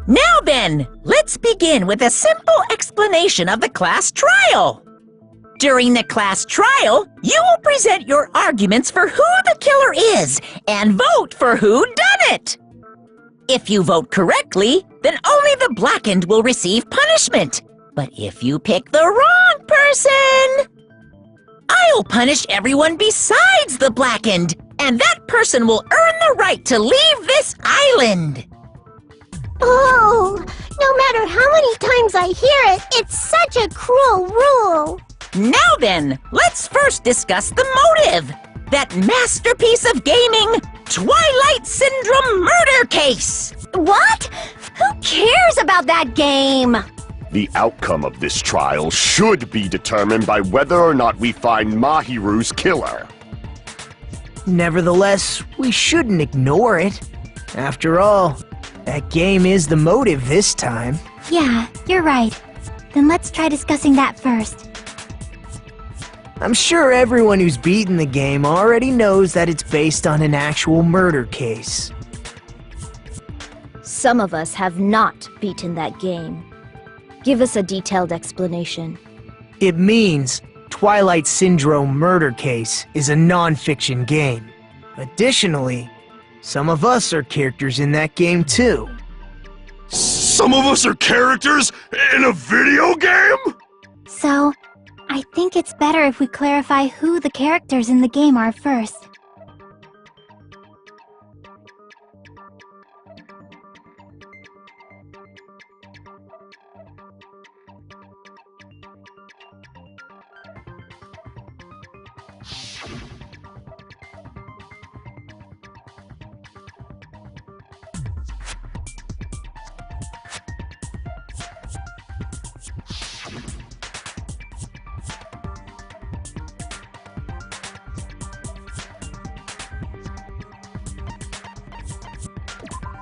Now then, let's begin with a simple explanation of the class trial. During the class trial, you will present your arguments for who the killer is and vote for who done it. If you vote correctly, then only the blackened will receive punishment. But if you pick the wrong person, I'll punish everyone besides the blackened, and that person will earn the right to leave this island. Oh, no matter how many times I hear it, it's such a cruel rule. Now then, let's first discuss the motive. That masterpiece of gaming, Twilight Syndrome murder case. What? Who cares about that game? The outcome of this trial should be determined by whether or not we find Mahiru's killer. Nevertheless, we shouldn't ignore it. After all, that game is the motive this time. Yeah, you're right. Then let's try discussing that first. I'm sure everyone who's beaten the game already knows that it's based on an actual murder case. Some of us have not beaten that game. Give us a detailed explanation. It means Twilight Syndrome Murder Case is a non-fiction game. Additionally, some of us are characters in that game too. Some of us are characters in a video game? So, I think it's better if we clarify who the characters in the game are first.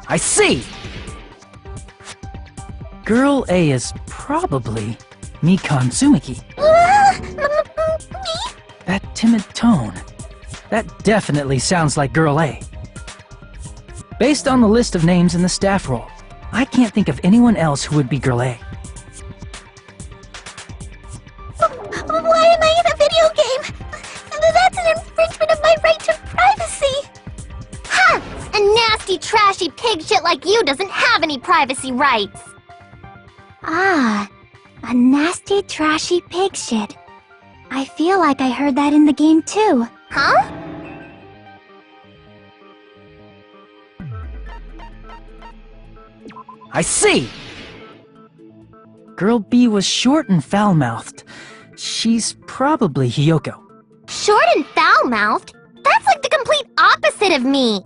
I see! Girl A is probably Mikan Tsumiki. That timid tone. That definitely sounds like Girl A. Based on the list of names in the staff roll, I can't think of anyone else who would be Girl A. Why am I in a video game? That's an infringement of my right to privacy! Ha! A nasty, trashy pig shit like you doesn't have any privacy rights! Ah, a nasty, trashy pig shit. I feel like I heard that in the game too. Huh? I see! Girl B was short and foul-mouthed. She's probably Hiyoko. Short and foul-mouthed? That's like the complete opposite of me!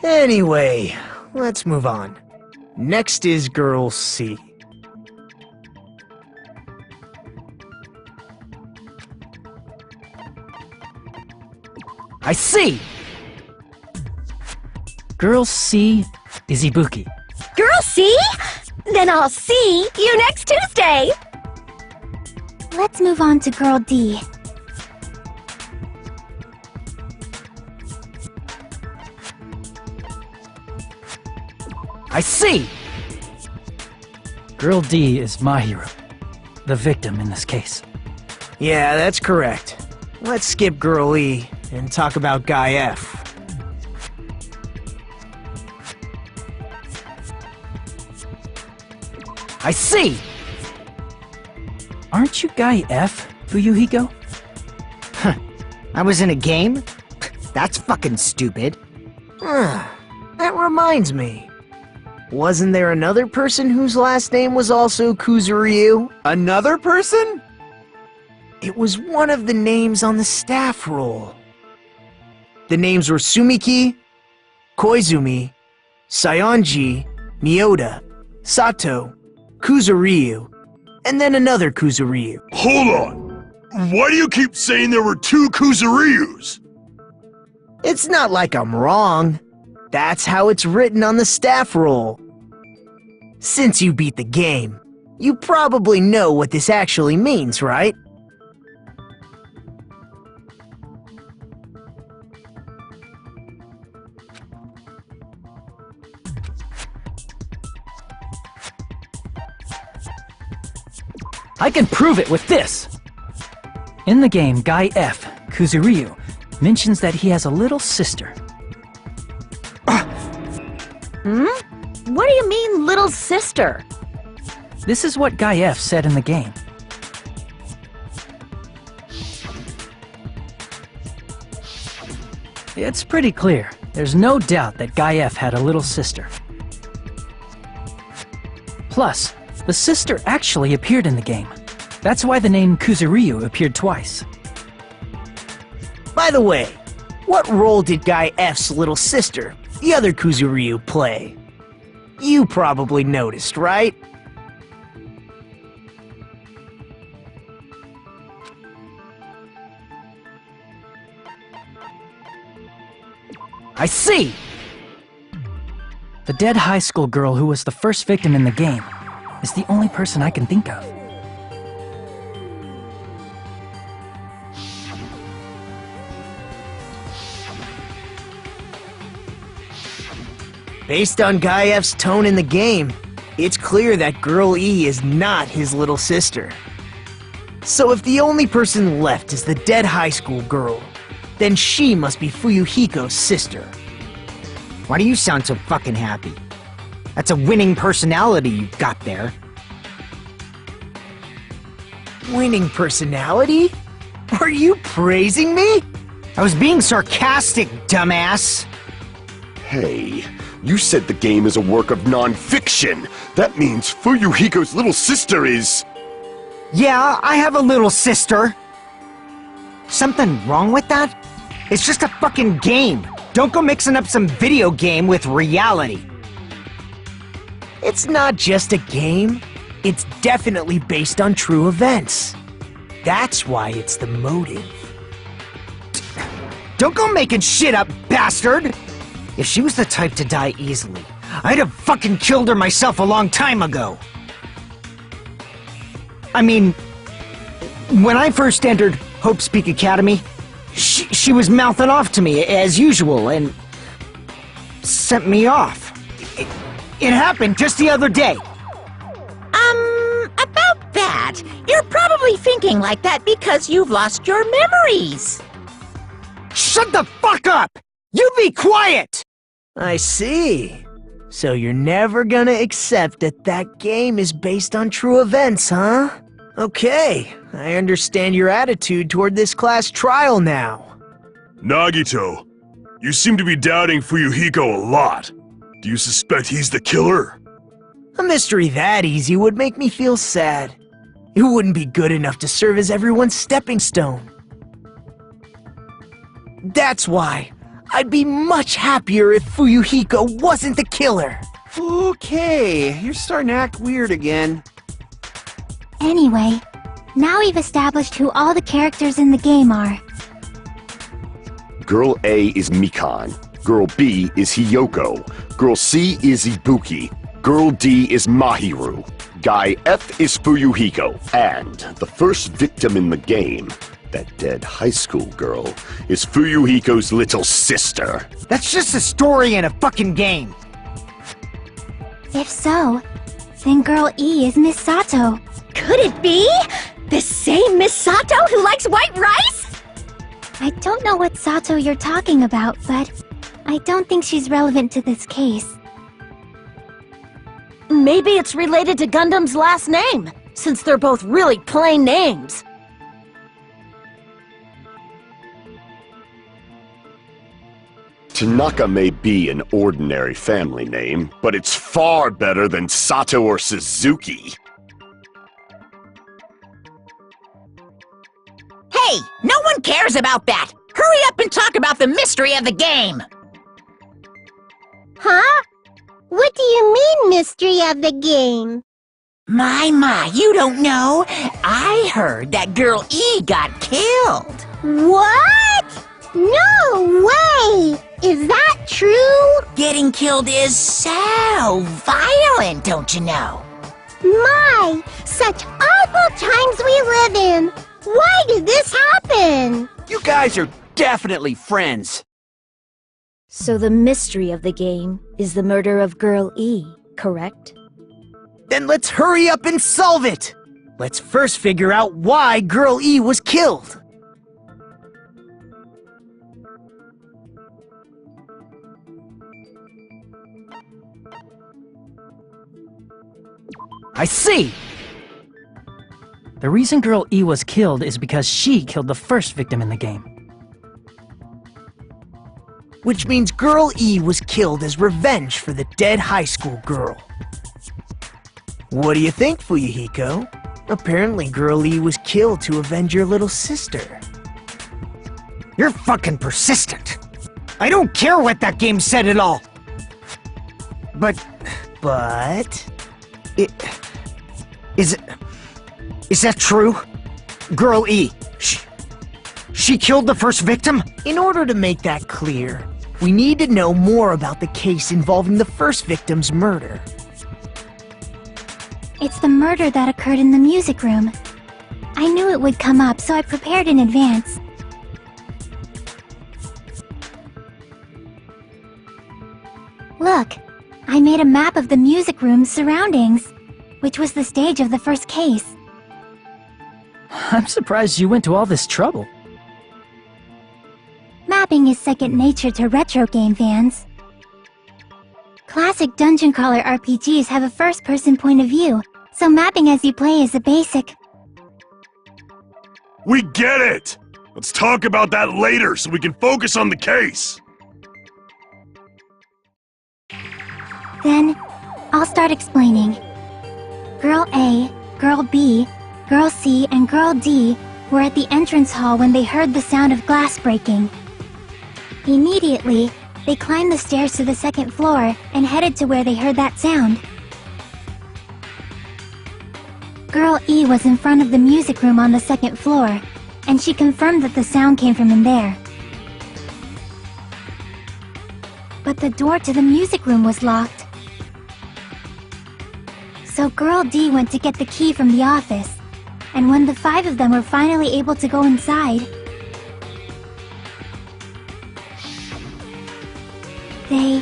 Anyway, let's move on. Next is Girl C. I see! Girl C is Ibuki. Girl C? Then I'll see you next Tuesday! Let's move on to Girl D. I see! Girl D is Mahiru, the victim in this case. Yeah, that's correct. Let's skip Girl E and talk about Guy F. I see! Aren't you Guy F, Fuyuhiko? I was in a game? That's fucking stupid. That reminds me. Wasn't there another person whose last name was also Kuzuryu? Another person? It was one of the names on the staff roll. The names were Sumiki, Koizumi, Sayonji, Miyoda, Sato, Kuzuryu, and then another Kuzuryu. Hold on! Why do you keep saying there were two Kuzuryus? It's not like I'm wrong. That's how it's written on the staff roll. Since you beat the game, you probably know what this actually means, right? I can prove it with this! In the game, Guy F, Kuzuryu, mentions that he has a little sister. What do you mean, little sister? This is what Guy F said in the game. It's pretty clear. There's no doubt that Guy F had a little sister. Plus, the sister actually appeared in the game. That's why the name Kuzuryu appeared twice. By the way, what role did Guy F's little sister, the other Kuzuryu, play? You probably noticed, right? I see! The dead high school girl who was the first victim in the game is the only person I can think of. Based on Guy F's tone in the game, it's clear that Girl E is not his little sister. So if the only person left is the dead high school girl, then she must be Fuyuhiko's sister. Why do you sound so fucking happy? That's a winning personality you've got there. Winning personality? Are you praising me? I was being sarcastic, dumbass. Hey, you said the game is a work of non-fiction. That means Fuyuhiko's little sister is... Yeah, I have a little sister. Something wrong with that? It's just a fucking game. Don't go mixing up some video game with reality. It's not just a game. It's definitely based on true events. That's why it's the motive. Don't go making shit up, bastard! If she was the type to die easily, I'd have fucking killed her myself a long time ago. I mean, when I first entered Hope's Peak Academy, she was mouthing off to me as usual and sent me off. It happened just the other day. About that, you're probably thinking like that because you've lost your memories. Shut the fuck up! You be quiet! I see. So you're never gonna accept that that game is based on true events, huh? Okay, I understand your attitude toward this class trial now. Nagito, you seem to be doubting Fuyuhiko a lot. Do you suspect he's the killer? A mystery that easy would make me feel sad. It wouldn't be good enough to serve as everyone's stepping stone. That's why I'd be much happier if Fuyuhiko wasn't the killer. Okay, you're starting to act weird again. Anyway, now we've established who all the characters in the game are. Girl A is Mikan. Girl B is Hiyoko. Girl C is Ibuki. Girl D is Mahiru. Guy F is Fuyuhiko. And the first victim in the game, that dead high school girl, is Fuyuhiko's little sister. That's just a story in a fucking game. If so, then Girl E is Miss Sato. Could it be? The same Miss Sato who likes white rice? I don't know what Sato you're talking about, but I don't think she's relevant to this case. Maybe it's related to Gundam's last name, since they're both really plain names. Tanaka may be an ordinary family name, but it's far better than Sato or Suzuki. Hey, no one cares about that! Hurry up and talk about the mystery of the game! Huh? What do you mean, mystery of the game? My, you don't know? I heard that Girl E got killed! What? No way! Is that true? Getting killed is so violent, don't you know? My, such awful times we live in! Why did this happen? You guys are definitely friends. So the mystery of the game is the murder of Girl E, correct? Then let's hurry up and solve it! Let's first figure out why Girl E was killed. I see! The reason Girl E was killed is because she killed the first victim in the game. Which means Girl E was killed as revenge for the dead high school girl. What do you think, Fuyuhiko? Apparently Girl E was killed to avenge your little sister. You're fucking persistent. I don't care what that game said at all. But... Is that true? Girl E, she killed the first victim? In order to make that clear, we need to know more about the case involving the first victim's murder. It's the murder that occurred in the music room. I knew it would come up, so I prepared in advance. Look, I made a map of the music room's surroundings, which was the stage of the first case. I'm surprised you went to all this trouble. Mapping is second nature to retro game fans. Classic dungeon crawler RPGs have a first-person point of view, so mapping as you play is a basic. We get it! Let's talk about that later so we can focus on the case. Then, I'll start explaining. Girl A, Girl B, Girl C, and Girl D were at the entrance hall when they heard the sound of glass breaking. Immediately, they climbed the stairs to the second floor and headed to where they heard that sound. Girl E was in front of the music room on the second floor, and she confirmed that the sound came from in there. But the door to the music room was locked. So Girl D went to get the key from the office, and when the five of them were finally able to go inside, they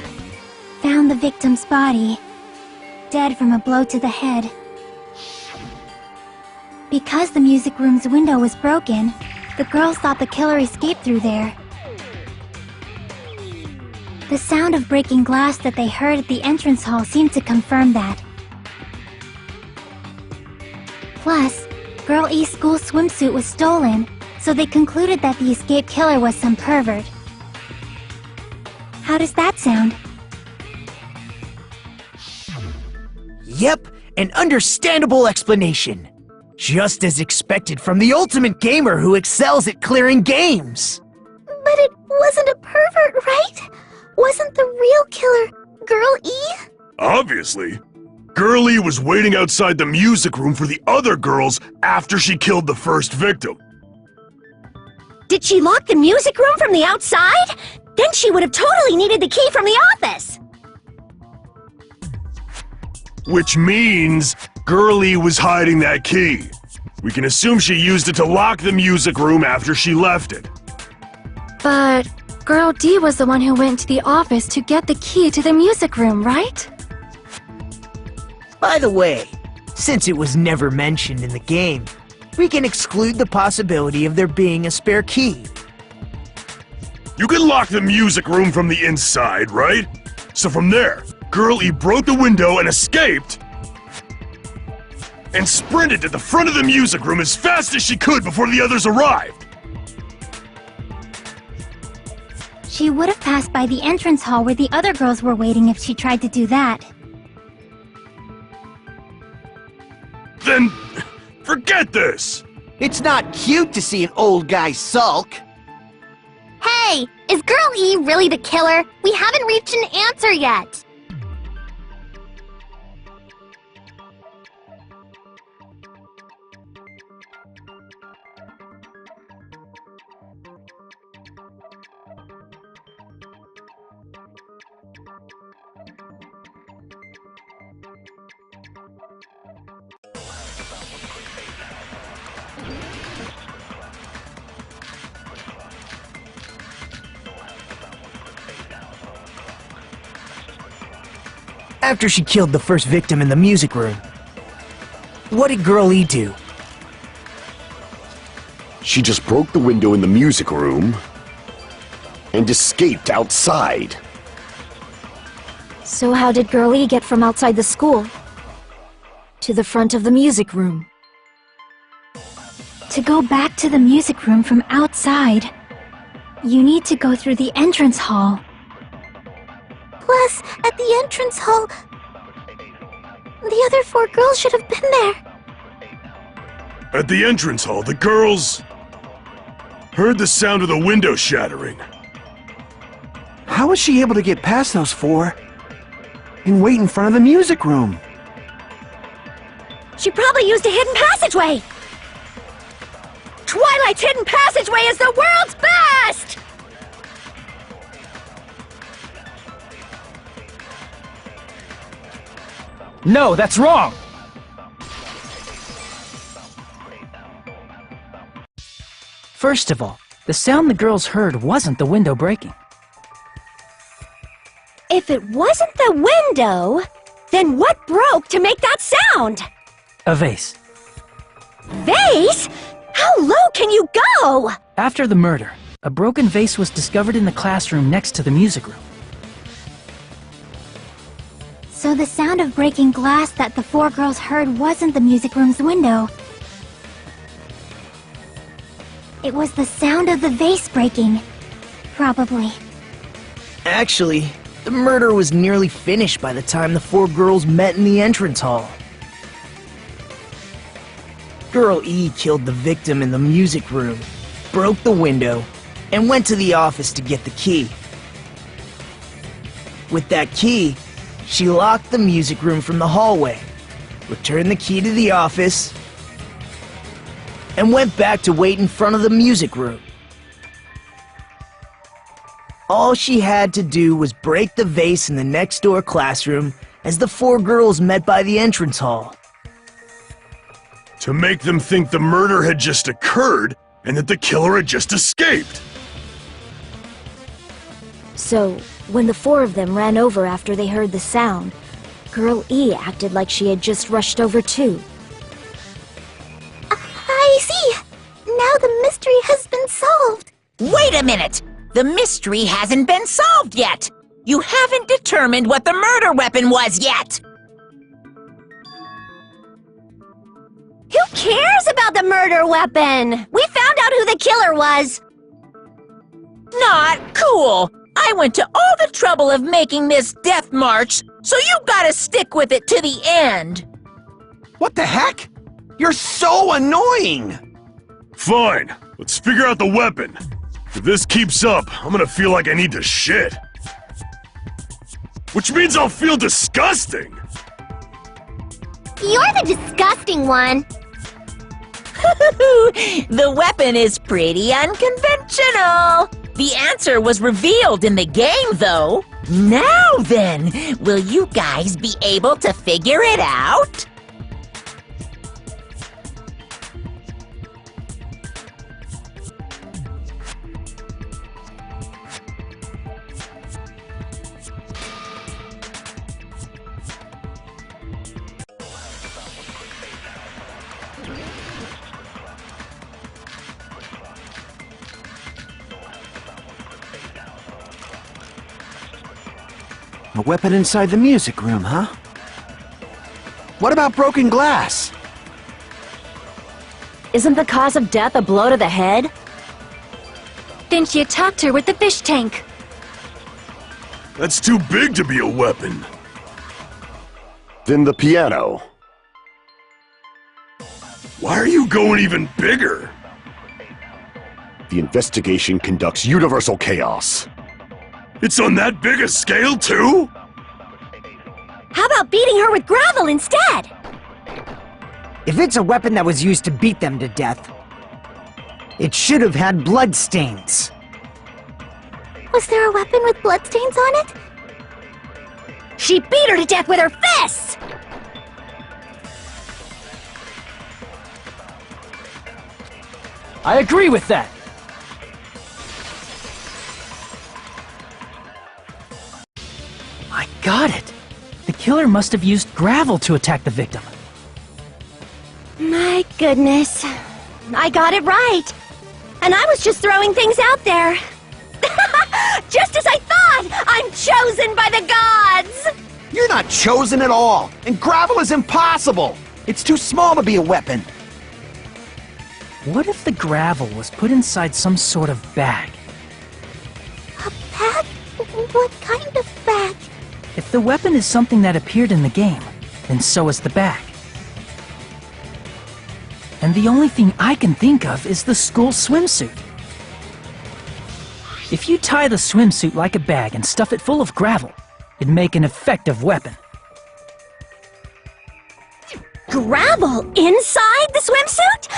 found the victim's body, dead from a blow to the head. Because the music room's window was broken, the girls thought the killer escaped through there. The sound of breaking glass that they heard at the entrance hall seemed to confirm that. Plus, Girl E's school swimsuit was stolen, so they concluded that the escaped killer was some pervert. How does that sound? Yep, an understandable explanation. Just as expected from the ultimate gamer who excels at clearing games. But it wasn't a pervert, right? Wasn't the real killer Girl E? Obviously. Girl E was waiting outside the music room for the other girls after she killed the first victim. Did she lock the music room from the outside? Then she would have totally needed the key from the office. Which means Girl E was hiding that key. We can assume she used it to lock the music room after she left it. But Girl D was the one who went to the office to get the key to the music room, right? By the way, since it was never mentioned in the game, we can exclude the possibility of there being a spare key. You can lock the music room from the inside, right? So from there, Girl E broke the window and escaped, and sprinted to the front of the music room as fast as she could before the others arrived. She would have passed by the entrance hall where the other girls were waiting if she tried to do that. Then, forget this! It's not cute to see an old guy sulk. Hey! Is Girl E really the killer? We haven't reached an answer yet! After she killed the first victim in the music room, what did Girl E do? she just broke the window in the music room and escaped outside. So how did Girl E get from outside the school to the front of the music room? To go back to the music room from outside, you need to go through the entrance hall. Plus, at the entrance hall, the other 4 girls should have been there. At the entrance hall, the girls heard the sound of the window shattering. How was she able to get past those 4 and wait in front of the music room? She probably used a hidden passageway. Twilight's hidden passageway is the world's best! No, that's wrong! First of all, the sound the girls heard wasn't the window breaking. If it wasn't the window, then what broke to make that sound? A vase. Vase? How low can you go? After the murder, a broken vase was discovered in the classroom next to the music room. So the sound of breaking glass that the 4 girls heard wasn't the music room's window. It was the sound of the vase breaking. Probably. Actually, the murder was nearly finished by the time the 4 girls met in the entrance hall. Girl E killed the victim in the music room, broke the window, and went to the office to get the key. With that key, she locked the music room from the hallway, returned the key to the office, and went back to wait in front of the music room. All she had to do was break the vase in the next door classroom as the 4 girls met by the entrance hall. To make them think the murder had just occurred and that the killer had just escaped. So, when the 4 of them ran over after they heard the sound, Girl E acted like she had just rushed over too. I see. Now the mystery has been solved. Wait a minute! The mystery hasn't been solved yet! You haven't determined what the murder weapon was yet! Who cares about the murder weapon? We found out who the killer was. Not cool! I went to all the trouble of making this death march, so you gotta stick with it to the end! What the heck? You're so annoying! Fine, let's figure out the weapon. If this keeps up, I'm gonna feel like I need to shit. Which means I'll feel disgusting! You're the disgusting one. The weapon is pretty unconventional! The answer was revealed in the game, though. Now then, will you guys be able to figure it out? A weapon inside the music room, huh? What about broken glass? Isn't the cause of death a blow to the head? Then she attacked her with the fish tank. That's too big to be a weapon. Then the piano. Why are you going even bigger? The investigation conducts universal chaos. It's on that big a scale, too? How about beating her with gravel instead? If it's a weapon that was used to beat them to death, it should have had bloodstains. Was there a weapon with bloodstains on it? She beat her to death with her fists! I agree with that! I got it! The killer must have used gravel to attack the victim. My goodness. I got it right. And I was just throwing things out there. Just as I thought! I'm chosen by the gods! You're not chosen at all, and gravel is impossible! It's too small to be a weapon. What if the gravel was put inside some sort of bag? A bag? What kind of bag? If the weapon is something that appeared in the game, then so is the bag. And the only thing I can think of is the school swimsuit. If you tie the swimsuit like a bag and stuff it full of gravel, it'd make an effective weapon. Gravel inside the swimsuit?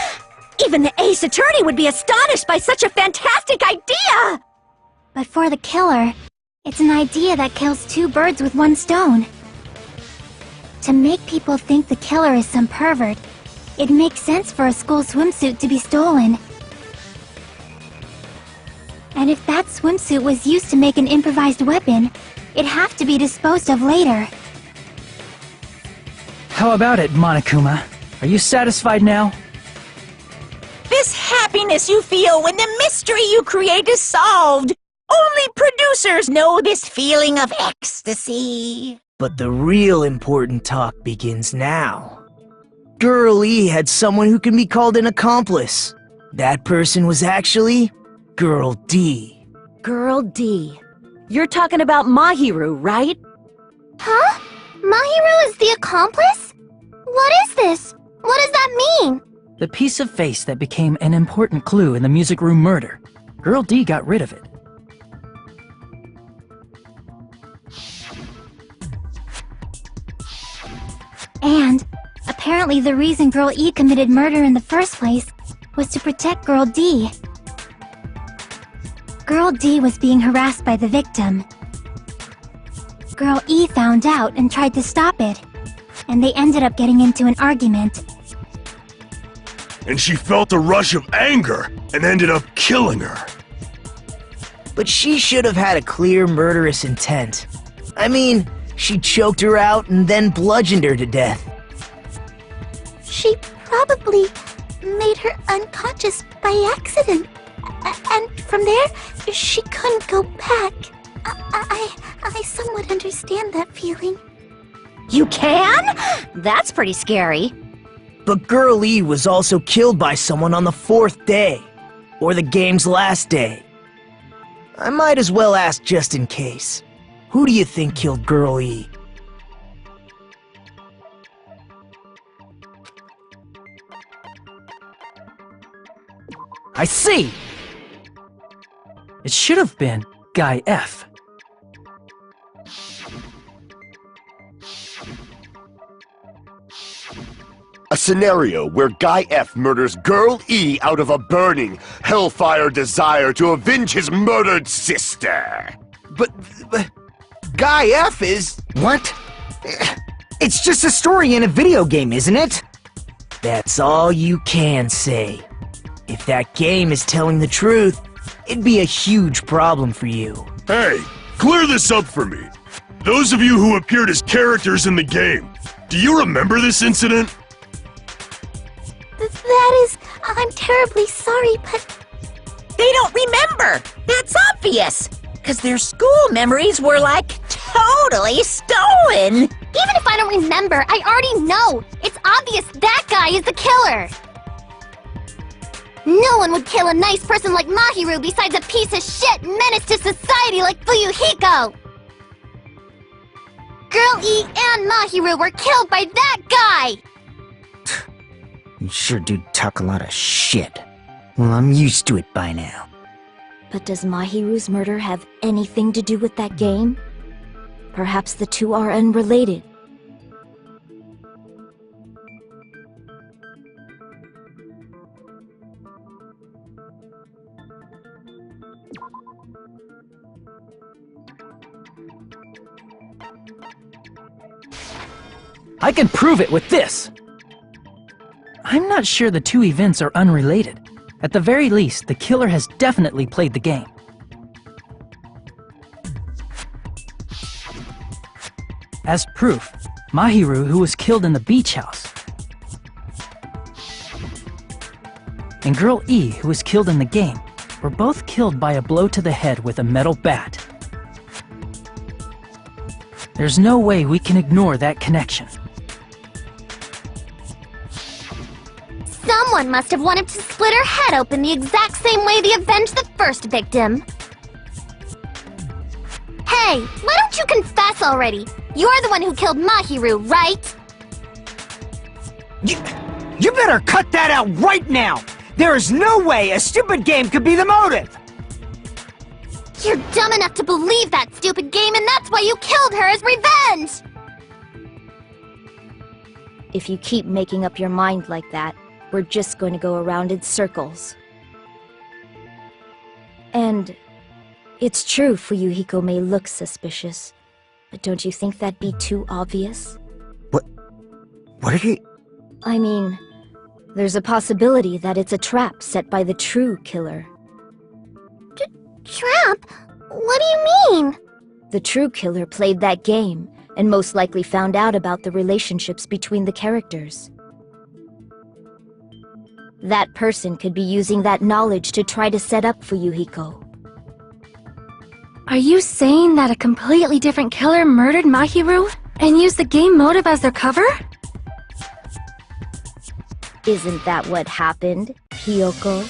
Even the Ace Attorney would be astonished by such a fantastic idea! But for the killer, it's an idea that kills two birds with one stone. To make people think the killer is some pervert, it makes sense for a school swimsuit to be stolen. And if that swimsuit was used to make an improvised weapon, it'd have to be disposed of later. How about it, Monokuma? Are you satisfied now? This happiness you feel when the mystery you create is solved. Only producers know this feeling of ecstasy. But the real important talk begins now. Girl E had someone who can be called an accomplice. That person was actually Girl D. Girl D. You're talking about Mahiru, right? Huh? Mahiru is the accomplice? What is this? What does that mean? The piece of face that became an important clue in the music room murder. Girl D got rid of it. And apparently the reason Girl E committed murder in the first place was to protect Girl D. Girl D was being harassed by the victim. Girl E found out and tried to stop it, and they ended up getting into an argument. And she felt a rush of anger and ended up killing her. But she should have had a clear murderous intent. I mean, she choked her out and then bludgeoned her to death. She probably made her unconscious by accident. And from there, she couldn't go back. I somewhat understand that feeling. You can? That's pretty scary. But Girl E was also killed by someone on the 4th day, or the game's last day. I might as well ask just in case. Who do you think killed Girl E? I see! It should have been Guy F. A scenario where Guy F murders Girl E out of a burning, hellfire desire to avenge his murdered sister. But Guy F is... What? It's just a story in a video game, isn't it? That's all you can say. If that game is telling the truth, it'd be a huge problem for you. Hey, clear this up for me. Those of you who appeared as characters in the game, do you remember this incident? That is... I'm terribly sorry, but... They don't remember. That's obvious. Because their school memories were, like, totally stolen. Even if I don't remember, I already know. It's obvious that guy is the killer. No one would kill a nice person like Mahiru besides a piece of shit menace to society like Fuyuhiko! Girl E and Mahiru were killed by that guy! You sure do talk a lot of shit. Well, I'm used to it by now. But does Mahiru's murder have anything to do with that game? Perhaps the two are unrelated. I can prove it with this! I'm not sure the two events are unrelated. At the very least, the killer has definitely played the game. As proof, Mahiru, who was killed in the beach house. and Girl E, who was killed in the game, were both killed by a blow to the head with a metal bat. There's no way we can ignore that connection. Someone must have wanted to split her head open the exact same way they avenged the first victim. Hey, why don't you confess already? You're the one who killed Mahiru, right? You better cut that out right now! There is no way a stupid game could be the motive! You're dumb enough to believe that stupid game, and that's why you killed her as revenge! If you keep making up your mind like that, we're just going to go around in circles. And it's true Fuyuhiko may look suspicious, but don't you think that'd be too obvious? What are you... I mean, there's a possibility that it's a trap set by the true killer. Trap? What do you mean? The true killer played that game, and most likely found out about the relationships between the characters. That person could be using that knowledge to try to set up Fuyuhiko. Are you saying that a completely different killer murdered Mahiru and used the game motive as their cover? Isn't that what happened, Hiyoko?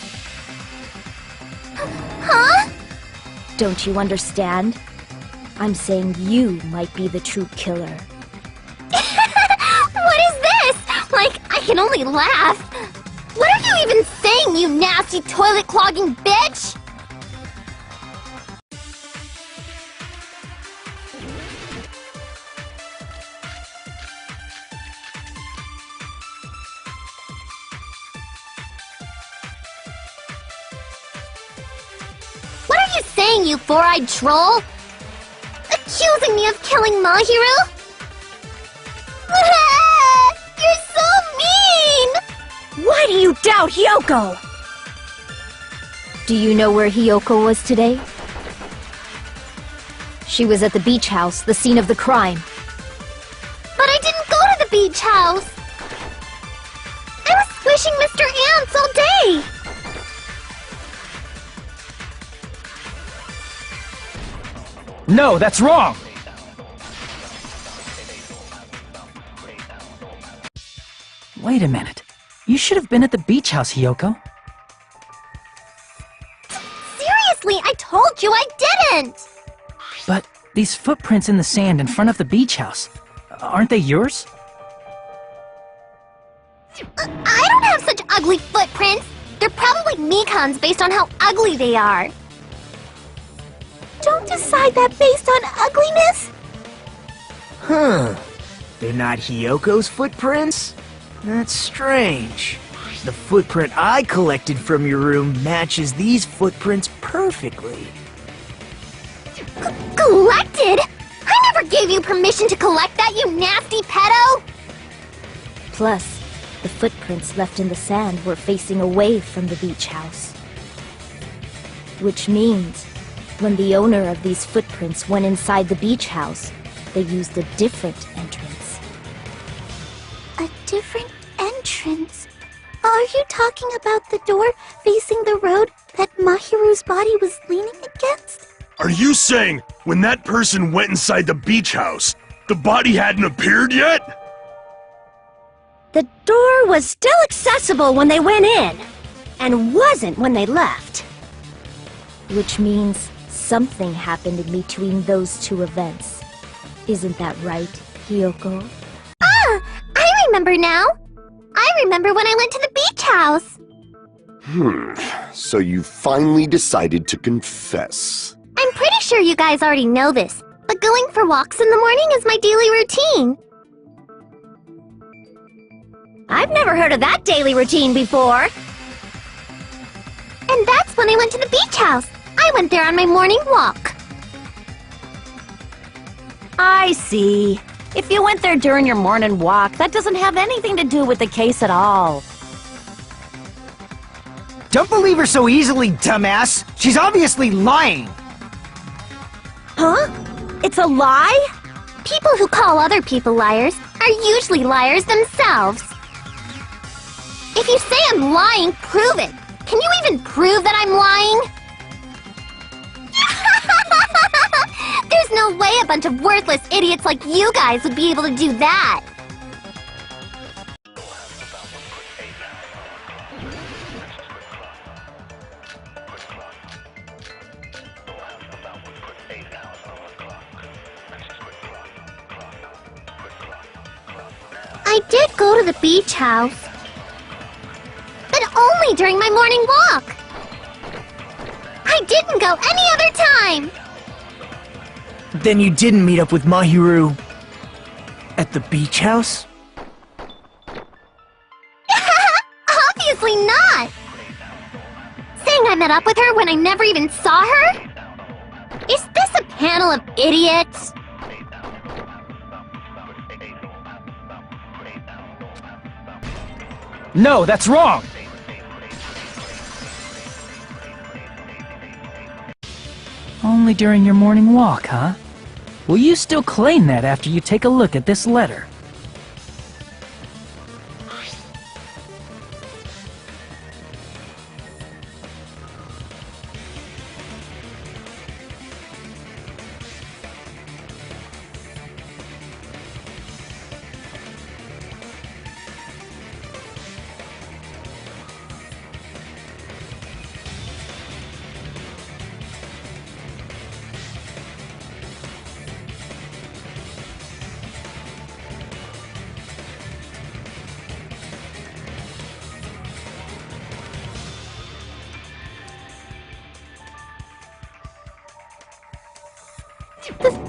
Huh? Don't you understand? I'm saying you might be the true killer. What is this? Like, I can only laugh. What are you even saying, you nasty toilet-clogging bitch? What are you saying, you four-eyed troll? Accusing me of killing Mahiru? You're so mean! Why do you doubt Hiyoko? Do you know where Hiyoko was today? She was at the beach house, the scene of the crime. But I didn't go to the beach house! I was squishing Mr. Ants all day! No, that's wrong! Wait a minute. You should have been at the beach house, Hiyoko. Seriously, I told you I didn't! But these footprints in the sand in front of the beach house, aren't they yours? I don't have such ugly footprints! They're probably Mikan's based on how ugly they are. Don't decide that based on ugliness! Huh. They're not Hiyoko's footprints? That's strange. The footprint I collected from your room matches these footprints perfectly. Collected? I never gave you permission to collect that, you nasty pedo! Plus, the footprints left in the sand were facing away from the beach house. Which means, when the owner of these footprints went inside the beach house, they used a different entrance. A different entrance? Are you talking about the door facing the road that Mahiru's body was leaning against? Are you saying when that person went inside the beach house, the body hadn't appeared yet? The door was still accessible when they went in, and wasn't when they left. Which means something happened in between those two events. Isn't that right, Hiyoko? Ah! I remember now! I remember when I went to the beach house! So you finally decided to confess. I'm pretty sure you guys already know this, but going for walks in the morning is my daily routine. I've never heard of that daily routine before. And that's when I went to the beach house. I went there on my morning walk. I see. If you went there during your morning walk, that doesn't have anything to do with the case at all. Don't believe her so easily, dumbass! She's obviously lying! Huh? It's a lie? People who call other people liars are usually liars themselves. If you say I'm lying, prove it. Can you even prove that I'm lying? There's no way a bunch of worthless idiots like you guys would be able to do that! I did go to the beach house. But only during my morning walk. I didn't go any other time! Then you didn't meet up with Mahiru at the beach house? Obviously not! Saying I met up with her when I never even saw her? Is this a panel of idiots? No, that's wrong! Only during your morning walk, huh? Will you still claim that after you take a look at this letter?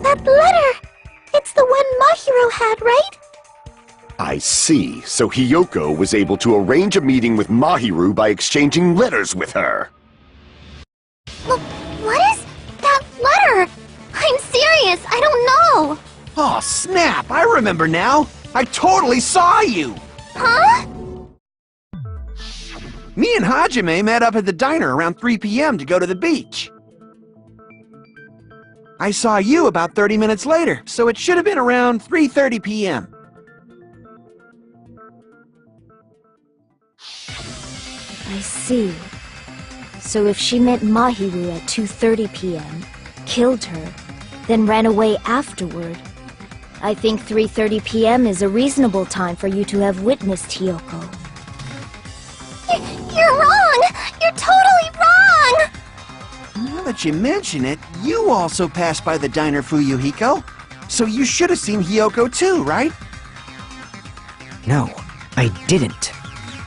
That letter! It's the one Mahiru had, right? I see. So Hiyoko was able to arrange a meeting with Mahiru by exchanging letters with her. What is that letter? I'm serious, I don't know! Oh, snap! I remember now! I totally saw you! Huh? Me and Hajime met up at the diner around 3 p.m. to go to the beach. I saw you about 30 minutes later, so it should have been around 3:30 p.m. I see. So if she met Mahiru at 2:30 p.m., killed her, then ran away afterward, I think 3:30 p.m. is a reasonable time for you to have witnessed Hiyoko. You're wrong! You're totally wrong! Now that you mention it, you also passed by the diner, Fuyuhiko. So you should have seen Hiyoko too, right? No, I didn't.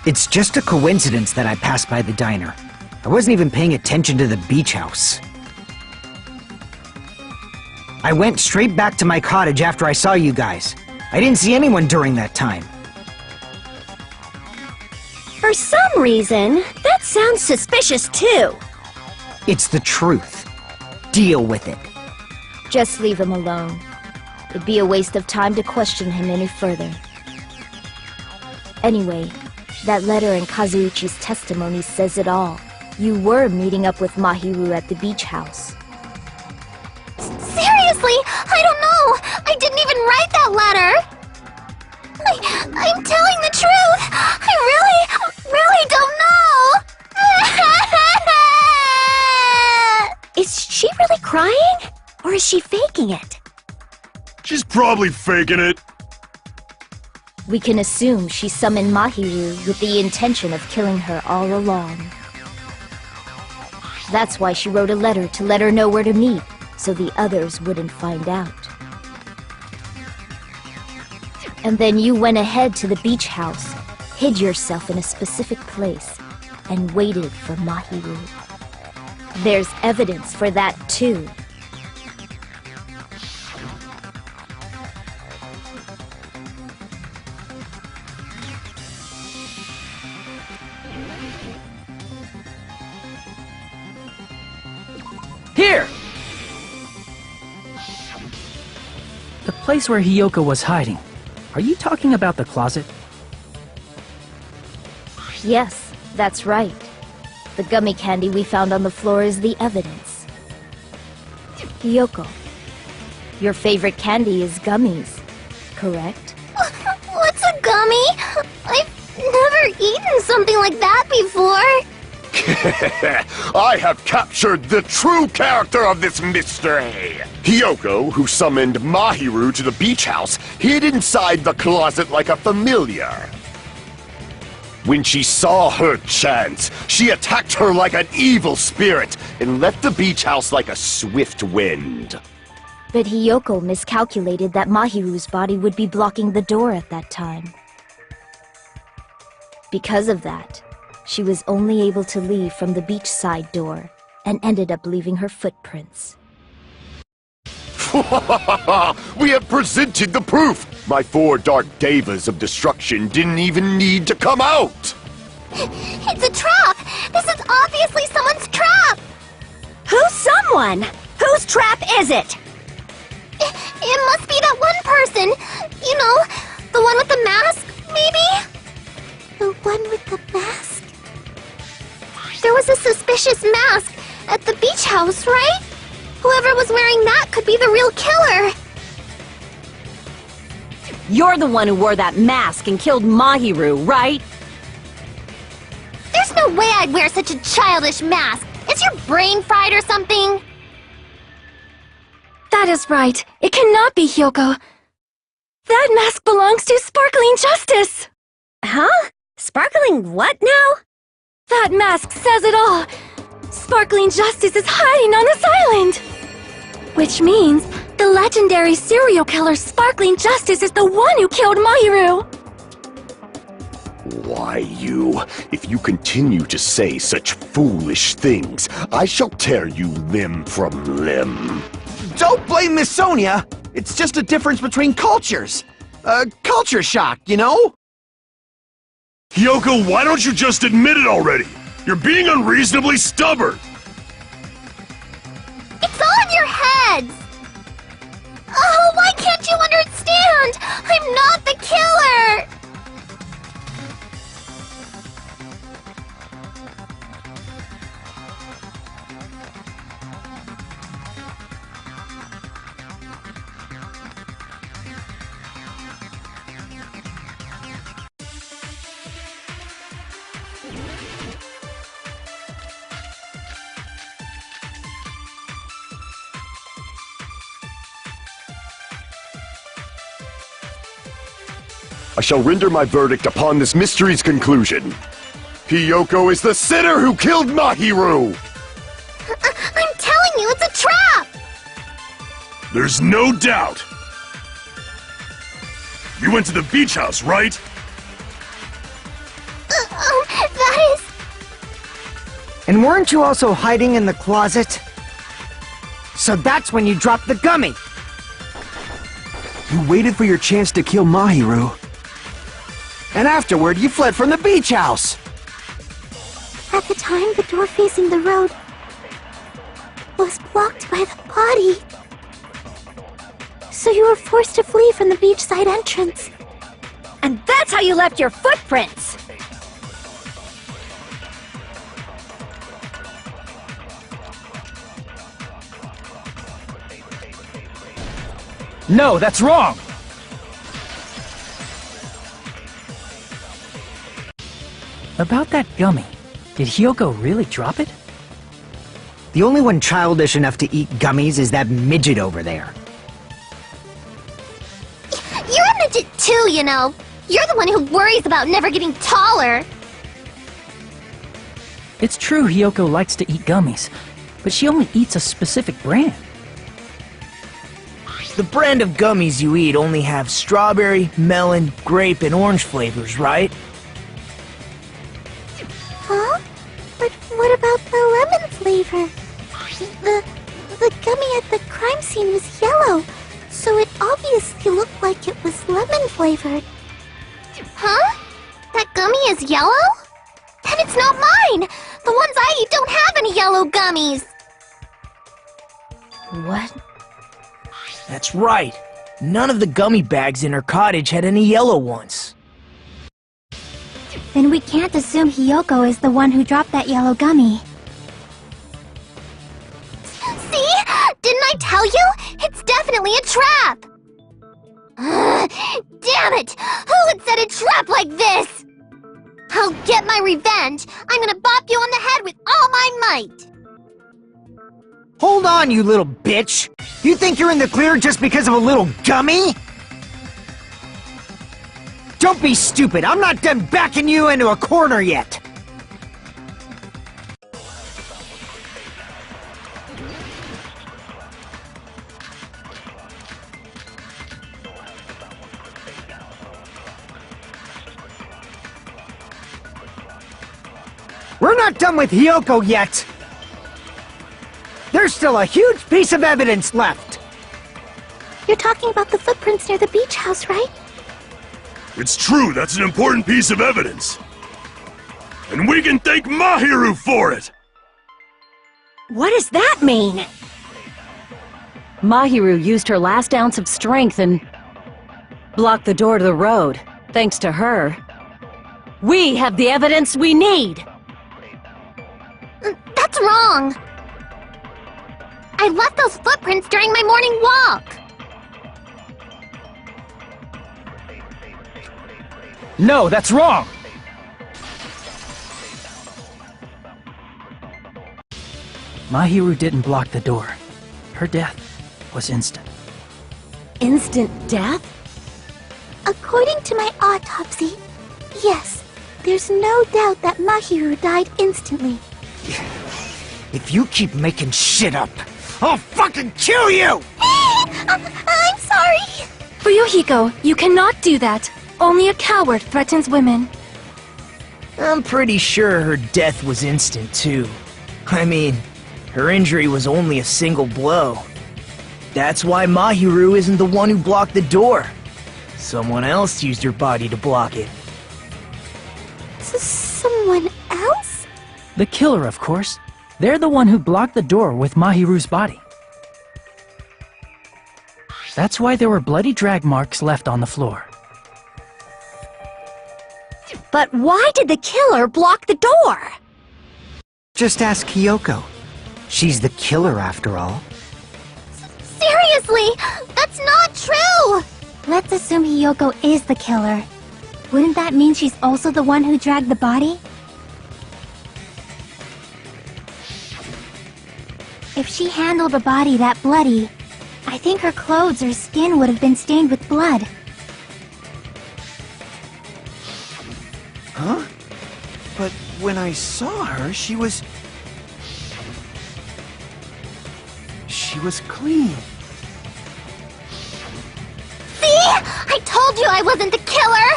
It's just a coincidence that I passed by the diner. I wasn't even paying attention to the beach house. I went straight back to my cottage after I saw you guys. I didn't see anyone during that time. For some reason, that sounds suspicious too. It's the truth. Deal with it. Just leave him alone. It'd be a waste of time to question him any further. Anyway, that letter and Kazuichi's testimony says it all. You were meeting up with Mahiru at the beach house. Seriously? I don't know! I didn't even write that letter! I'm telling the truth! I really don't know! Is she really crying? Or is she faking it? She's probably faking it. We can assume she summoned Mahiru with the intention of killing her all along. That's why she wrote a letter to let her know where to meet, so the others wouldn't find out. And then you went ahead to the beach house, hid yourself in a specific place, and waited for Mahiru. There's evidence for that too. Here! The place where Hiyoko was hiding. Are you talking about the closet? Yes, that's right. The gummy candy we found on the floor is the evidence. Hiyoko, your favorite candy is gummies, correct? What's a gummy? I've never eaten something like that before. I have captured the true character of this mystery! Hiyoko, who summoned Mahiru to the beach house, hid inside the closet like a familiar. When she saw her chance, she attacked her like an evil spirit and left the beach house like a swift wind. But Hiyoko miscalculated that Mahiru's body would be blocking the door at that time. Because of that, she was only able to leave from the beachside door and ended up leaving her footprints. We have presented the proof! My 4 dark devas of destruction didn't even need to come out! It's a trap! This is obviously someone's trap! Who's someone? Whose trap is it? It must be that one person! You know, the one with the mask, maybe? The one with the mask? There was a suspicious mask at the beach house, right? Whoever was wearing that could be the real killer! You're the one who wore that mask and killed Mahiru, right? There's no way I'd wear such a childish mask! Is your brain fried or something? That is right. It cannot be Hiyoko. That mask belongs to Sparkling Justice! Huh? Sparkling what now? That mask says it all! Sparkling Justice is hiding on this island! Which means the legendary serial killer Sparkling Justice is the one who killed Mahiru! Why, if you continue to say such foolish things, I shall tear you limb from limb. Don't blame Miss Sonia! It's just a difference between cultures. Culture shock, you know? Hiyoko, why don't you just admit it already? You're being unreasonably stubborn! It's all in your heads! Oh, why can't you understand? I'm not the killer! I shall render my verdict upon this mystery's conclusion. Hiyoko is the sinner who killed Mahiru! I'm telling you, it's a trap! There's no doubt! You went to the beach house, right? That is... And weren't you also hiding in the closet? So that's when you dropped the gummy! You waited for your chance to kill Mahiru. And afterward, you fled from the beach house! At the time, the door facing the road was blocked by the body. So you were forced to flee from the beachside entrance. And that's how you left your footprints! No, that's wrong! About that gummy, did Hiyoko really drop it? The only one childish enough to eat gummies is that midget over there. You're a midget too, you know. You're the one who worries about never getting taller. It's true Hiyoko likes to eat gummies, but she only eats a specific brand. The brand of gummies you eat only have strawberry, melon, grape, and orange flavors, right? Huh? But what about the lemon flavor? The gummy at the crime scene was yellow, so it obviously looked like it was lemon flavored. Huh? That gummy is yellow? Then it's not mine! The ones I eat don't have any yellow gummies! What? That's right. None of the gummy bags in her cottage had any yellow ones. Then we can't assume Hiyoko is the one who dropped that yellow gummy. See? Didn't I tell you? It's definitely a trap! Damn it! Who would set a trap like this? I'll get my revenge! I'm gonna bop you on the head with all my might! Hold on, you little bitch! You think you're in the clear just because of a little gummy? Don't be stupid, I'm not done backing you into a corner yet! We're not done with Hiyoko yet! There's still a huge piece of evidence left! You're talking about the footprints near the beach house, right? It's true, that's an important piece of evidence. And we can thank Mahiru for it! What does that mean? Mahiru used her last ounce of strength and blocked the door to the road. Thanks to her, we have the evidence we need! That's wrong! I left those footprints during my morning walk! No, that's wrong! Mahiru didn't block the door. Her death was instant. Instant death? According to my autopsy, yes, there's no doubt that Mahiru died instantly. If you keep making shit up, I'll fucking kill you! I'm sorry! Fuyuhiko, you cannot do that. Only a coward threatens women. I'm pretty sure her death was instant, too. I mean, her injury was only a single blow. That's why Mahiru isn't the one who blocked the door. Someone else used her body to block it. Someone else? The killer, of course. They're the one who blocked the door with Mahiru's body. That's why there were bloody drag marks left on the floor. But why did the killer block the door? Just ask Hiyoko. She's the killer after all. Seriously! That's not true! Let's assume Hiyoko is the killer. Wouldn't that mean she's also the one who dragged the body? If she handled a body that bloody, I think her clothes or skin would have been stained with blood. Huh? But when I saw her, she was clean. See? I told you I wasn't the killer!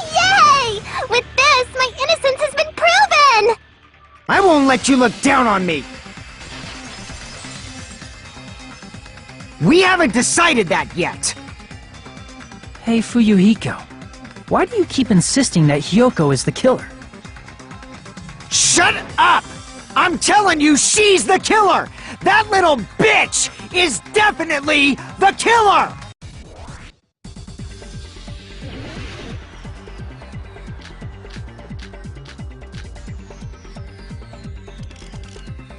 Yay! With this, my innocence has been proven! I won't let you look down on me! We haven't decided that yet! Hey, Fuyuhiko. Why do you keep insisting that Hiyoko is the killer? Shut up! I'm telling you, she's the killer! That little bitch is definitely the killer!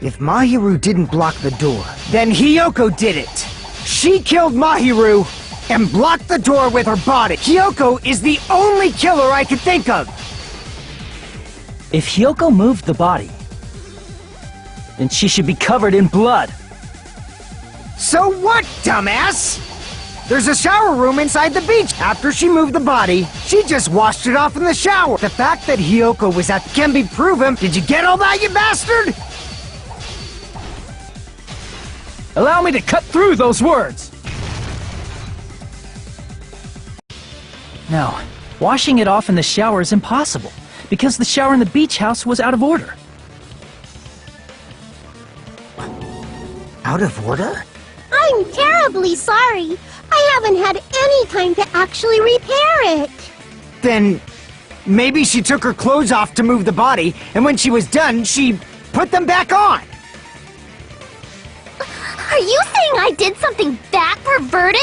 If Mahiru didn't block the door, then Hiyoko did it! She killed Mahiru and blocked the door with her body. Hiyoko is the only killer I could think of! If Hiyoko moved the body, then she should be covered in blood. So what, dumbass? There's a shower room inside the beach. After she moved the body, she just washed it off in the shower. The fact that Hiyoko was at can be proven. Did you get all that, you bastard? Allow me to cut through those words! No, washing it off in the shower is impossible, because the shower in the beach house was out of order. Out of order? I'm terribly sorry. I haven't had any time to actually repair it. Then maybe she took her clothes off to move the body, and when she was done, she put them back on. Are you saying I did something that perverted?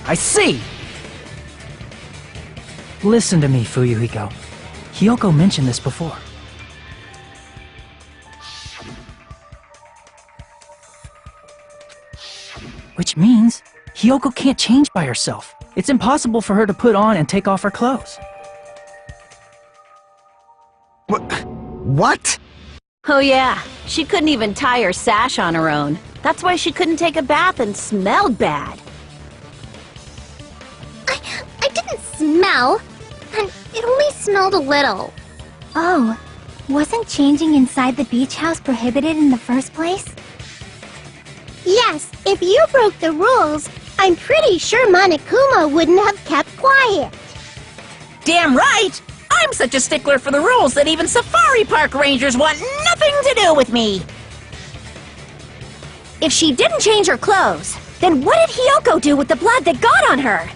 I see! Listen to me, Fuyuhiko. Hiyoko mentioned this before. Which means Hiyoko can't change by herself. It's impossible for her to put on and take off her clothes. What? Oh yeah, she couldn't even tie her sash on her own. That's why she couldn't take a bath and smelled bad. I didn't smell, and it only smelled a little. Oh, wasn't changing inside the beach house prohibited in the first place? Yes, if you broke the rules, I'm pretty sure Monokuma wouldn't have kept quiet. Damn right! I'm such a stickler for the rules that even safari park rangers want nothing to do with me! If she didn't change her clothes, then what did Hiyoko do with the blood that got on her?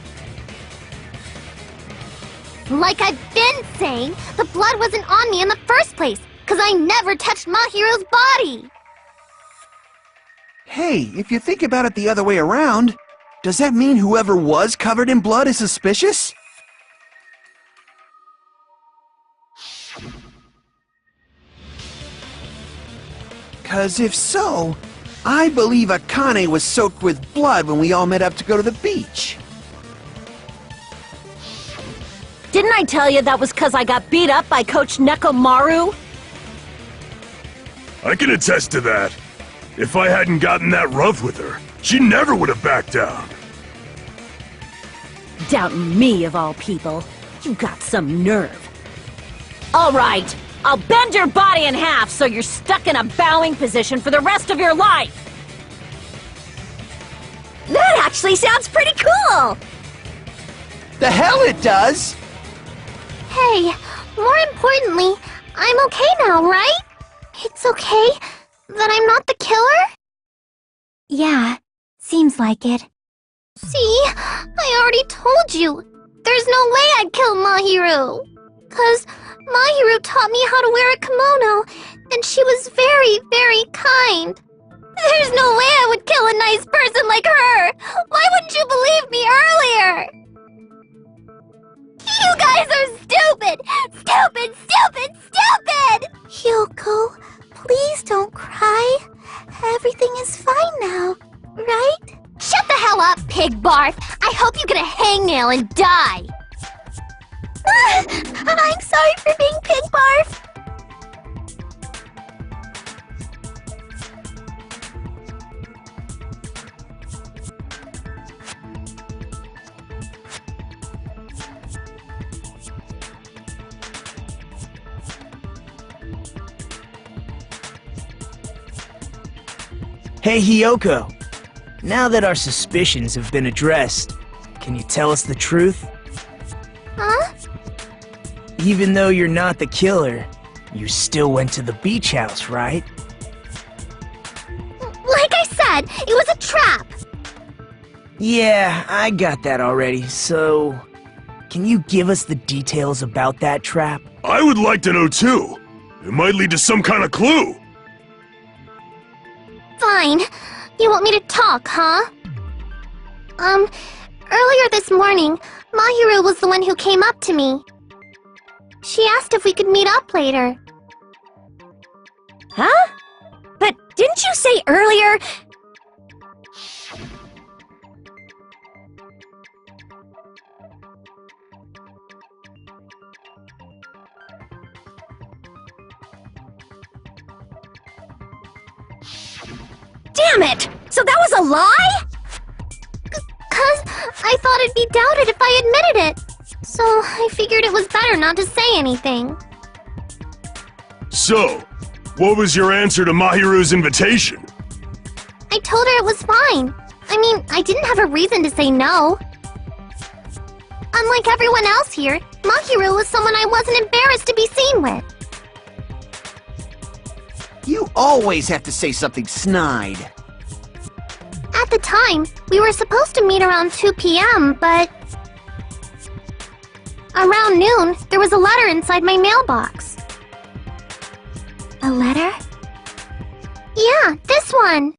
Like I've been saying, the blood wasn't on me in the first place, because I never touched Mahiro's body! Hey, if you think about it the other way around, does that mean whoever was covered in blood is suspicious? Cause if so, I believe Akane was soaked with blood when we all met up to go to the beach. Didn't I tell you that was because I got beat up by Coach Nekomaru? I can attest to that. If I hadn't gotten that rough with her, she never would have backed down. Doubting me, of all people. You got some nerve. All right, I'll bend your body in half so you're stuck in a bowing position for the rest of your life. That actually sounds pretty cool! The hell it does! Hey, more importantly, I'm okay now, right? It's okay that I'm not the killer? Yeah, seems like it. See, I already told you. There's no way I'd kill Mahiru. 'Cause Mahiru taught me how to wear a kimono, and she was very, very kind. There's no way I would kill a nice person like her! Why wouldn't you believe me earlier? You guys are stupid! Stupid, stupid, stupid! Hiyoko, please don't cry. Everything is fine now, right? Shut the hell up, pig barf! I hope you get a hangnail and die! I'm sorry for being pig barf! Hey, Hiyoko. Now that our suspicions have been addressed, can you tell us the truth? Huh? Even though you're not the killer, you still went to the beach house, right? Like I said, it was a trap! Yeah, I got that already, so... Can you give us the details about that trap? I would like to know too. It might lead to some kind of clue. Fine. You want me to talk, huh? Earlier this morning, Mahiru was the one who came up to me. She asked if we could meet up later. Huh? But didn't you say earlier... Damn it! So that was a lie? 'Cause I thought it'd be doubted if I admitted it. So I figured it was better not to say anything. So, what was your answer to Mahiru's invitation? I told her it was fine. I mean, I didn't have a reason to say no. Unlike everyone else here, Mahiru was someone I wasn't embarrassed to be seen with. You always have to say something snide. At the time, we were supposed to meet around 2 p.m., but... Around noon, there was a letter inside my mailbox. A letter? Yeah, this one.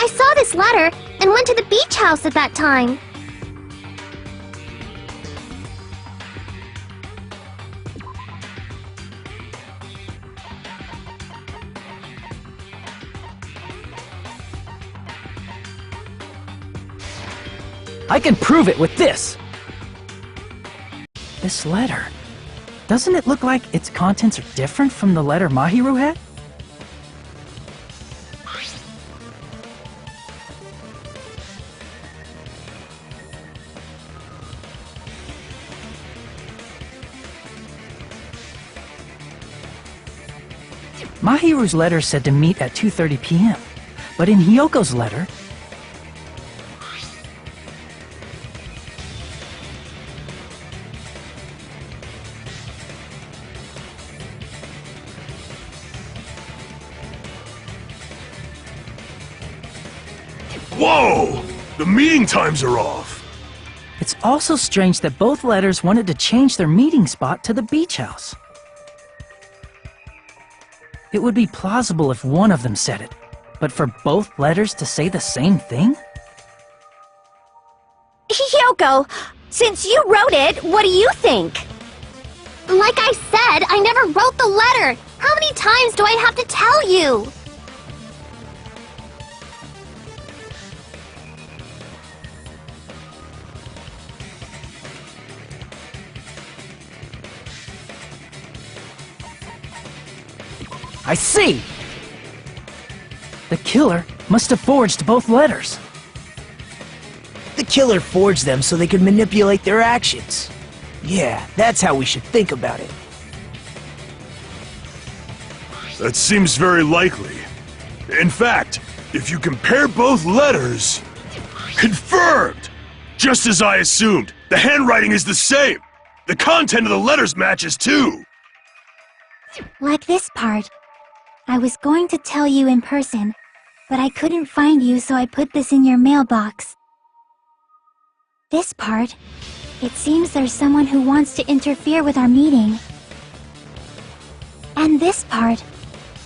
I saw this letter and went to the beach house at that time. I can prove it with this! This letter. Doesn't it look like its contents are different from the letter Mahiru had? Mahiru's letter said to meet at 2:30 p.m., but in Hyoko's letter, Whoa! The meeting times are off! it's also strange that both letters wanted to change their meeting spot to the beach house. It would be plausible if one of them said it, but for both letters to say the same thing? Hyoko, since you wrote it, what do you think? Like I said, I never wrote the letter! How many times do I have to tell you? I see! The killer must have forged both letters. The killer forged them so they could manipulate their actions. Yeah, that's how we should think about it. That seems very likely. In fact, if you compare both letters... Confirmed! Just as I assumed, the handwriting is the same! The content of the letters matches too! Like this part. I was going to tell you in person, but I couldn't find you, so I put this in your mailbox. This part. It seems there's someone who wants to interfere with our meeting. And this part.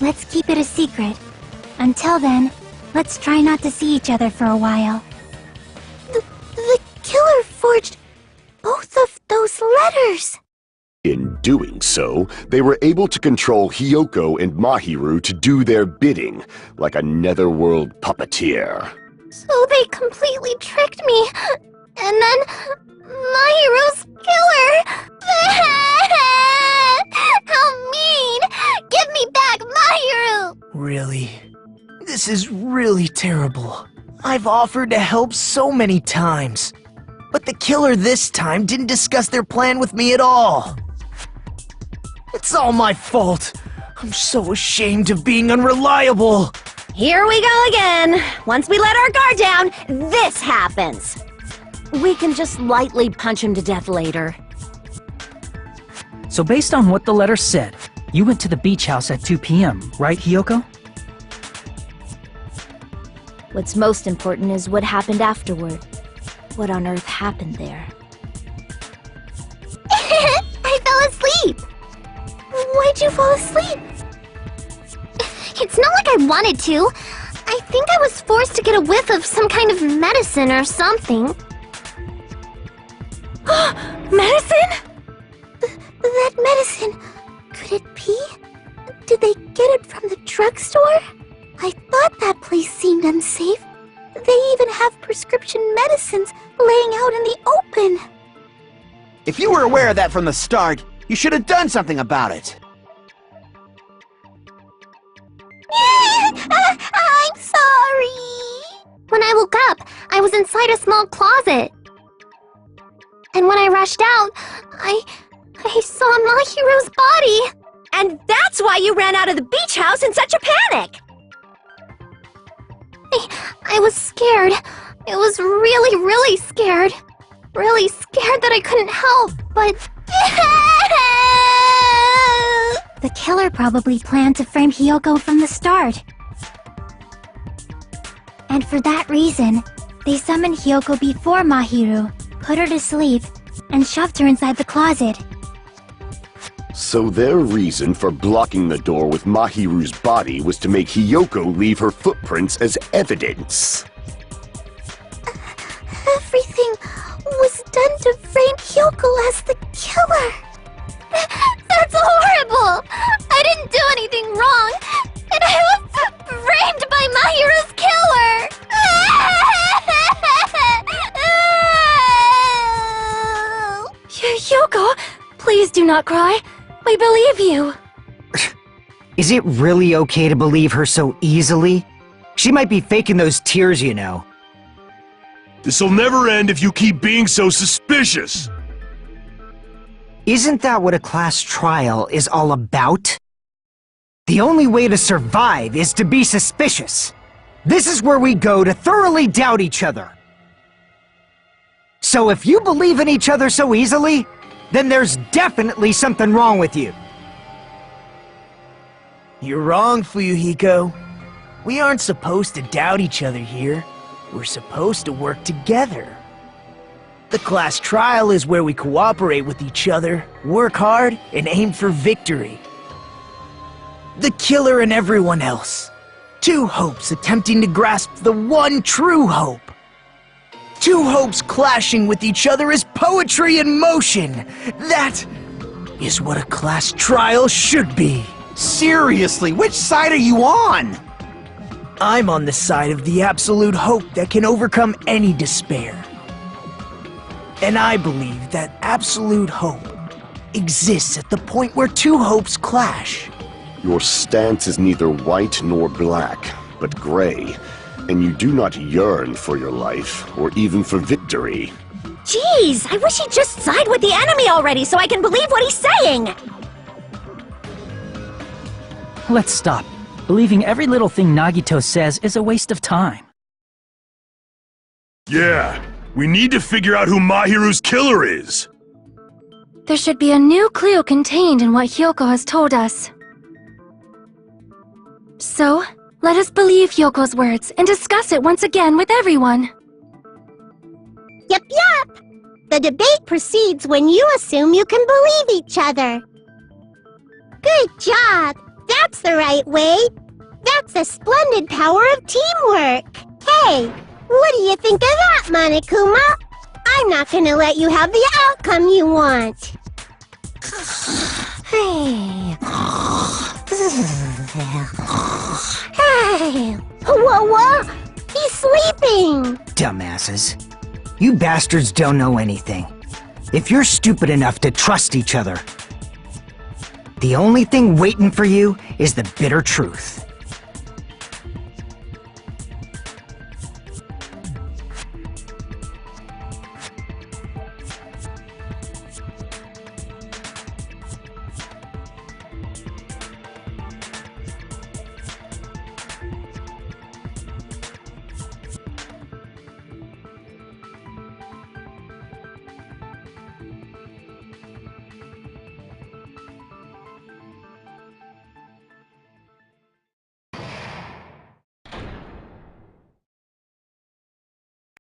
Let's keep it a secret. Until then, let's try not to see each other for a while. The killer forged both of those letters! In doing so, they were able to control Hyoko and Mahiru to do their bidding, like a netherworld puppeteer. So they completely tricked me. And then... Mahiru's killer! How mean! Give me back Mahiru! Really? This is really terrible. I've offered to help so many times. But the killer this time didn't discuss their plan with me at all. It's all my fault. I'm so ashamed of being unreliable. Here we go again. Once we let our guard down, this happens. We can just lightly punch him to death later. So based on what the letter said, you went to the beach house at 2 p.m., right, Hyoko? What's most important is what happened afterward. What on earth happened there? I fell asleep! Why'd you fall asleep? It's not like I wanted to. I think I was forced to get a whiff of some kind of medicine or something. Medicine? That medicine... Could it be? Did they get it from the drugstore? I thought that place seemed unsafe. They even have prescription medicines laying out in the open. If you were aware of that from the start, you should have done something about it. I'm sorry. When I woke up, I was inside a small closet. And when I rushed out, I saw Mahiru's body. And that's why you ran out of the beach house in such a panic! I was scared. I was really, really scared. Really scared that I couldn't help, but... The killer probably planned to frame Hyoko from the start. And for that reason, they summoned Hyoko before Mahiru, put her to sleep, and shoved her inside the closet. So their reason for blocking the door with Mahiru's body was to make Hiyoko leave her footprints as evidence. Everything was done to frame Hiyoko as the killer. That's horrible! I didn't do anything wrong, and I was framed by Mahiru's killer! Hiyoko, please do not cry. We believe you. Is it really okay to believe her so easily? She might be faking those tears, you know. This'll never end if you keep being so suspicious! Isn't that what a class trial is all about? The only way to survive is to be suspicious. This is where we go to thoroughly doubt each other. So if you believe in each other so easily, then there's definitely something wrong with you. You're wrong, Fuyuhiko. We aren't supposed to doubt each other here. We're supposed to work together. The class trial is where we cooperate with each other, work hard, and aim for victory. The killer and everyone else. Two hopes attempting to grasp the one true hope. Two hopes clashing with each other is poetry in motion. That is what a class trial should be. Seriously, which side are you on? I'm on the side of the absolute hope that can overcome any despair. And I believe that absolute hope exists at the point where two hopes clash. Your stance is neither white nor black, but gray, and you do not yearn for your life, or even for victory. Jeez, I wish he'd just side with the enemy already so I can believe what he's saying! Let's stop. Believing every little thing Nagito says is a waste of time. Yeah, we need to figure out who Mahiru's killer is! There should be a new clue contained in what Hiyoko has told us. So, let us believe Hyoko's words and discuss it once again with everyone. Yup. The debate proceeds when you assume you can believe each other. Good job! That's the right way! That's the splendid power of teamwork! Hey, what do you think of that, Monokuma? I'm not gonna let you have the outcome you want! Hey... Whoa! He's sleeping! Dumbasses. You bastards don't know anything. If you're stupid enough to trust each other, the only thing waiting for you is the bitter truth.